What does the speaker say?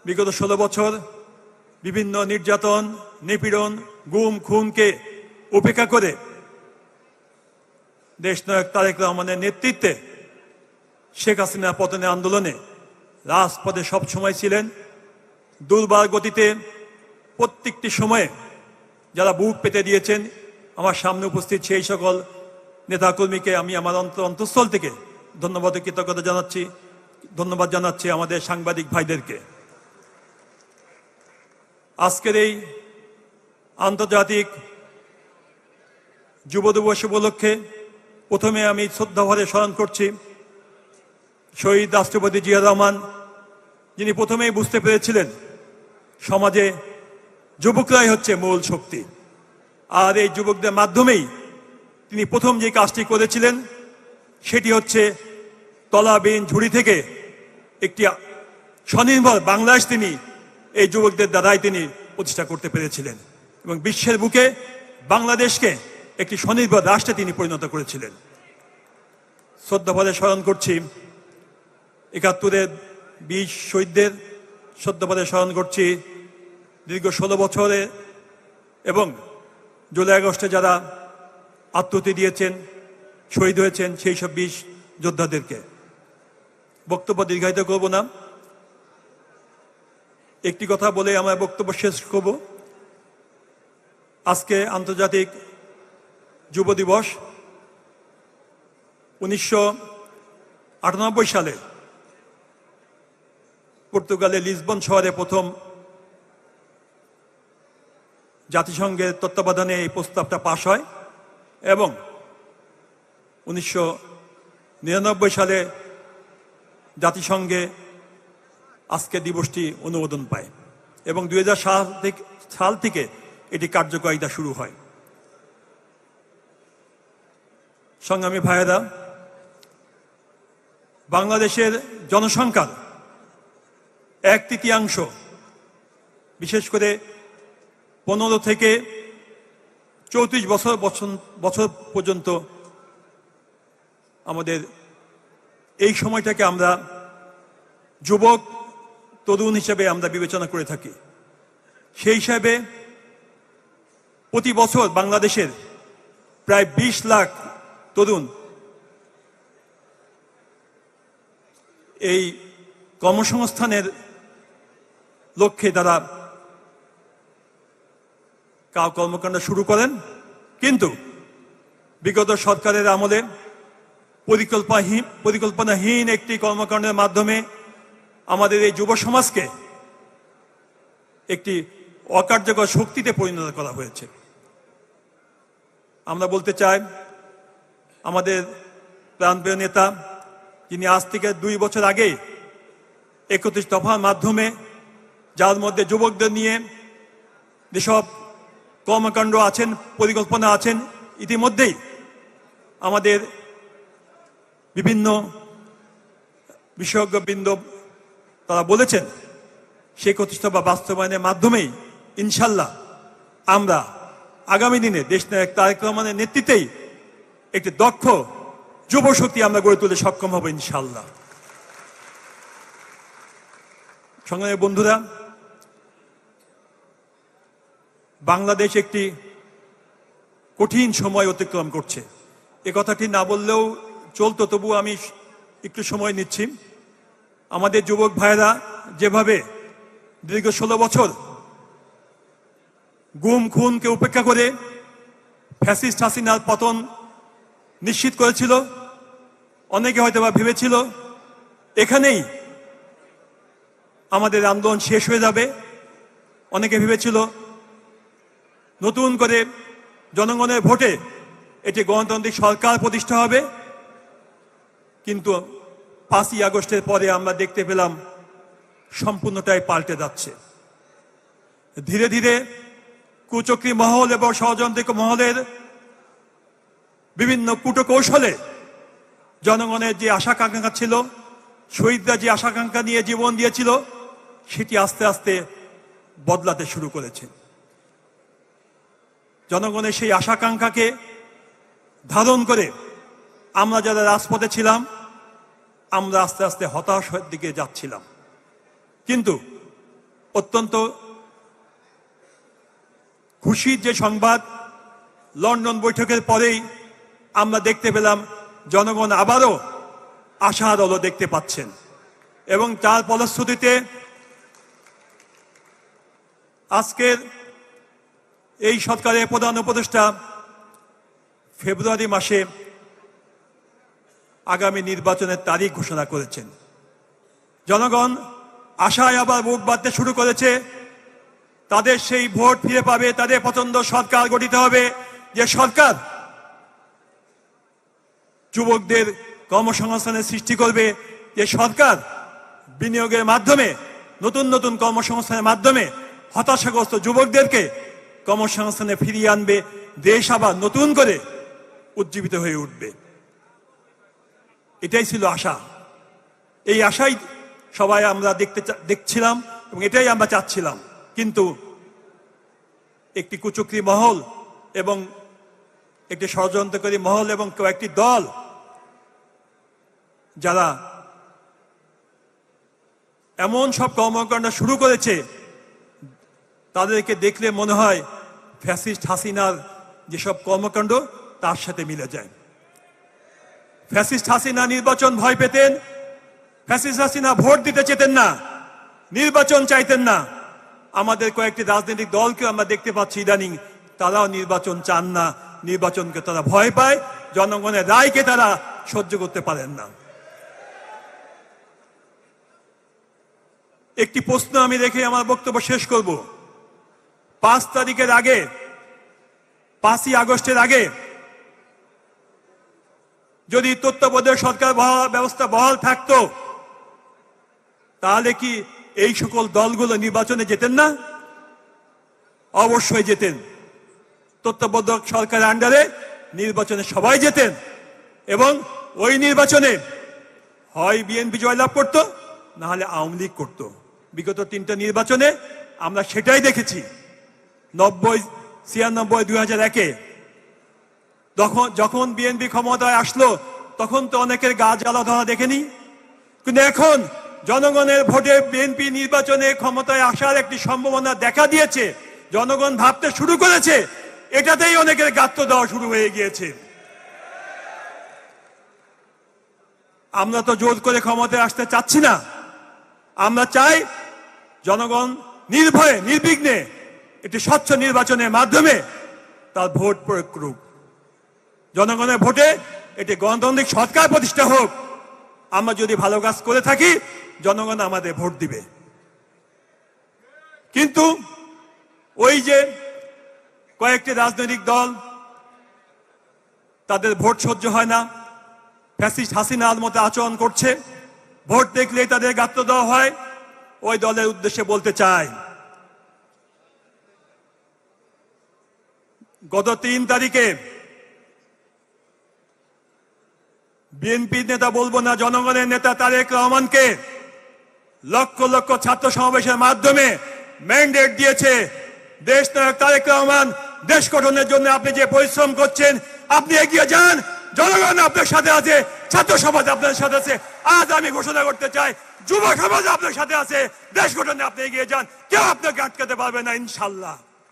বিগত 16 বছর বিভিন্ন নির্যাতন, নিপীড়ন, গুম খুনকে উপেক্ষা করে দেশনায়ক তারেক রহমানের নেতৃত্বে শেখ হাসিনা পতনে আন্দোলনে রাজপথে সবসময় ছিলেন। দুর্বার গতিতে প্রত্যেকটি সময়ে যারা বুক পেতে দিয়েছেন, আমার সামনে উপস্থিত সেই সকল নেতাকর্মীকে আমি আমার অন্তঃস্থল থেকে ধন্যবাদ ও কৃতজ্ঞতা জানাচ্ছি। ধন্যবাদ জানাচ্ছি আমাদের সাংবাদিক ভাইদেরকে। আজকের এই আন্তর্জাতিক যুব দিবস উপলক্ষে প্রথমে আমি শ্রদ্ধাভরে স্মরণ করছি শহীদ রাষ্ট্রপতি জিয়া রহমান, যিনি প্রথমেই বুঝতে পেরেছিলেন সমাজে যুবকরাই হচ্ছে মূল শক্তি, আর এই যুবকদের মাধ্যমেই তিনি প্রথম যে কাজটি করেছিলেন সেটি হচ্ছে তলাবিহীন ঝুড়ি থেকে একটি স্বনির্ভর বাংলাদেশ তিনি এই যুবকদের দ্বারাই তিনি প্রতিষ্ঠা করতে পেরেছিলেন এবং বিশ্বের বুকে বাংলাদেশকে একটি স্বনির্ভর রাষ্ট্রে তিনি পরিণত করেছিলেন। শ্রদ্ধাভরে স্মরণ করছি ৭১-এর বীর শহীদদের, শ্রদ্ধাভরে স্মরণ করছি দীর্ঘ 16 বছরে এবং জুলাই আগস্টে যারা আত্মহত্যা দিয়েছেন, শহীদ হয়েছেন সেই সব বীর যোদ্ধাদেরকে। বক্তব্য দীর্ঘায়িত করব না, একটি কথা বলে আমার বক্তব্য শেষ করব। আজকে আন্তর্জাতিক যুব দিবস। 1998 সালে পর্তুগালের লিসবন শহরে প্রথম জাতিসংঘের তত্ত্বাবধানে এই প্রস্তাবটা পাশ হয় এবং 1999 সালে জাতিসংঘে আজকে দিবসটি অনুমোদন পায় এবং 2000 সাল থেকে এটি কার্যকারিতা শুরু হয়। সংগ্রামী ভাইয়েরা, বাংলাদেশের জনসংখ্যার 1/3 বিশেষ করে 15 থেকে 34 বছর পর্যন্ত আমাদের এই সময়টাকে আমরা যুবক তরুণ হিসেবে আমরা বিবেচনা করে থাকি। সেই হিসাবে প্রতি বছর বাংলাদেশের প্রায় 20 লাখ তরুণ এই কর্মসংস্থানের লক্ষ্যে তারা কর্মকাণ্ড শুরু করেন, কিন্তু বিগত সরকারের আমলে পরিকল্পনাহীন একটি কর্মকাণ্ডের মাধ্যমে আমাদের এই যুব সমাজকে একটি অকার্যকর শক্তিতে পরিণত করা হয়েছে। আমরা বলতে চাই, আমাদের প্রাণপ্রিয় নেতা, যিনি আজ থেকে 2 বছর আগে 31 দফার মাধ্যমে, যার মধ্যে যুবকদের নিয়ে যেসব কর্মকাণ্ড আছেন, পরিকল্পনা আছেন, ইতিমধ্যেই আমাদের বিভিন্ন বিশেষজ্ঞবৃন্দ তারা বলেছেন সেই প্রতিষ্ঠা বা বাস্তবায়নের মাধ্যমেই ইনশাল্লাহ আমরা আগামী দিনে দেশনায়ক তারেক রহমানের নেতৃত্বেই একটি দক্ষ যুব শক্তি আমরা গড়ে তুলতে সক্ষম হব ইনশাল্লাহ। সংগ্রামী বন্ধুরা, বাংলাদেশ একটি কঠিন সময় অতিক্রম করছে। এ কথাটি না বললেও চলতো, তবু আমি একটু সময় নিচ্ছি। আমাদের যুবক ভাইরা যেভাবে দীর্ঘ 16 বছর গুম খুনকে উপেক্ষা করে ফ্যাসিস্ট হাসিনার পতন নিশ্চিত করেছিল, অনেকে হয়তো বা ভেবেছিল এখানেই আমাদের আন্দোলন শেষ হয়ে যাবে। অনেকে ভেবেছিল নতুন করে জনগণের ভোটে এটি গণতান্ত্রিক সরকার প্রতিষ্ঠা হবে, কিন্তু 5ই আগস্টের পরে আমরা দেখতে পেলাম সম্পূর্ণটাই পাল্টে যাচ্ছে। ধীরে ধীরে কুচক্রী মহল এবং ষড়যন্ত্রিক মহলের বিভিন্ন কূটকৌশলে জনগণের যে আশাকাঙ্ক্ষা ছিল, শহীদরা যে আশাকাঙ্ক্ষা নিয়ে জীবন দিয়েছিল, সেটি আস্তে আস্তে বদলাতে শুরু করেছে। জনগণের সেই আশাকাঙ্ক্ষাকে ধারণ করে আমরা যারা রাজপথে ছিলাম, আমরা আস্তে আস্তে হতাশার দিকে যাচ্ছিলাম। কিন্তু অত্যন্ত খুশির যে সংবাদ, লন্ডন বৈঠকের পরেই আমরা দেখতে পেলাম জনগণ আবারও আশার আলো দেখতে পাচ্ছেন এবং তার ফলশ্রুতিতে আজকের এই সরকারের প্রধান উপদেষ্টা ফেব্রুয়ারি মাসে আগামী নির্বাচনের তারিখ ঘোষণা করেছেন। জনগণ আশায় আবার ভোট বাড়তে শুরু করেছে। তাদের সেই ভোট ফিরে পাবে, তাদের পছন্দ সরকার গঠিত হবে, যে সরকার যুবকদের কর্মসংস্থানের সৃষ্টি করবে, যে সরকার বিনিয়োগের মাধ্যমে নতুন নতুন কর্মসংস্থানের মাধ্যমে হতাশাগ্রস্ত যুবকদেরকে কর্মসংস্থানে ফিরিয়ে আনবে, দেশ আবার নতুন করে উজ্জীবিত হয়ে উঠবে। এটাই ছিল আশা। এই আশাই সবাই আমরা দেখছিলাম এবং এটাই আমরা চাচ্ছিলাম। কিন্তু একটি কুচক্রী মহল এবং একটি ষড়যন্ত্রকারী মহল এবং কয়েকটি দল যারা এমন সব কর্মকাণ্ড শুরু করেছে, তাদেরকে দেখলে মনে হয় ফ্যাসিস্ট হাসিনার যেসব কর্মকাণ্ড তার সাথে মিলে যায়। ফ্যাসিস্ট হাসিনা নির্বাচন ভয় পেতেন, ফ্যাসিস্ট হাসিনা ভোট দিতে চেতেন না, নির্বাচন চাইতেন না। আমাদের কয়েকটি রাজনৈতিক দলকে আমরা দেখতে পাচ্ছি ইদানিং তারাও নির্বাচন চান না, নির্বাচনকে তারা ভয় পায়, জনগণের রায়কে তারা সহ্য করতে পারেন না। একটি প্রশ্ন আমি রেখে আমার বক্তব্য শেষ করব। 5 তারিখের আগে, 5ই আগস্টের আগে যদি তত্ত্বাবধায়ক সরকার ব্যবস্থা বহাল থাকতো, তাহলে কি এই সকল দলগুলো নির্বাচনে যেতেন না? অবশ্যই যেতেন। তত্ত্বাবধায়ক সরকারের আন্ডারে নির্বাচনে সবাই যেতেন এবং ওই নির্বাচনে হয় বিএনপি জয়লাভ করত, না হলে আওয়ামী লীগ করত। বিগত 3টা নির্বাচনে আমরা সেটাই দেখেছি। 90, 96, 2001-এ যখন বিএনপি ক্ষমতায় আসলো তখন তো অনেকের গা জ্বালা ধরা দেখেনি, কিন্তু এখন জনগণের ভোটে বিএনপি নির্বাচনে ক্ষমতায় আসার একটি সম্ভাবনা দেখা দিয়েছে। জনগণ ভাবতে শুরু করেছে, এটাতেই অনেকের গাত্র দেওয়া শুরু হয়ে গিয়েছে। আমরা তো জোর করে ক্ষমতায় আসতে চাচ্ছি না। আমরা চাই জনগণ নির্ভয়ে নির্বিঘ্নে একটি স্বচ্ছ নির্বাচনের মাধ্যমে তার ভোট প্রয়োগ করুক। জনগণের ভোটে একটি গণতান্ত্রিক সরকার প্রতিষ্ঠা হোক। আমরা যদি ভালো কাজ করে থাকি, জনগণ আমাদের ভোট দিবে। কিন্তু ওই যে কয়েকটি রাজনৈতিক দল, তাদের ভোট সহ্য হয় না, ফ্যাসিস্ট হাসিনার মতো আচরণ করছে, ভোট দেখলেই তাদের গাত্র দেওয়া হয়। ওই দলের উদ্দেশ্যে বলতে চাই, গত 3 তারিখে বিএনপির নেতা বলবো না, জনগণের নেতা তারেক রহমানকে লক্ষ লক্ষ ছাত্র সমাবেশের মাধ্যমে ম্যান্ডেট দিয়েছে, দেশ নায়ক তারেক রহমান, দেশ গঠনের জন্য আপনি যে পরিশ্রম করছেন, আপনি এগিয়ে যান, জনগণ আপনার সাথে আছে, ছাত্র সমাজ আপনার সাথে আছে। আজ আমি ঘোষণা করতে চাই, যুব সমাজ আপনার সাথে আছে, দেশ গঠনে আপনি এগিয়ে যান, কেউ আপনাকে আটকাতে পারবে না ইনশাল্লাহ।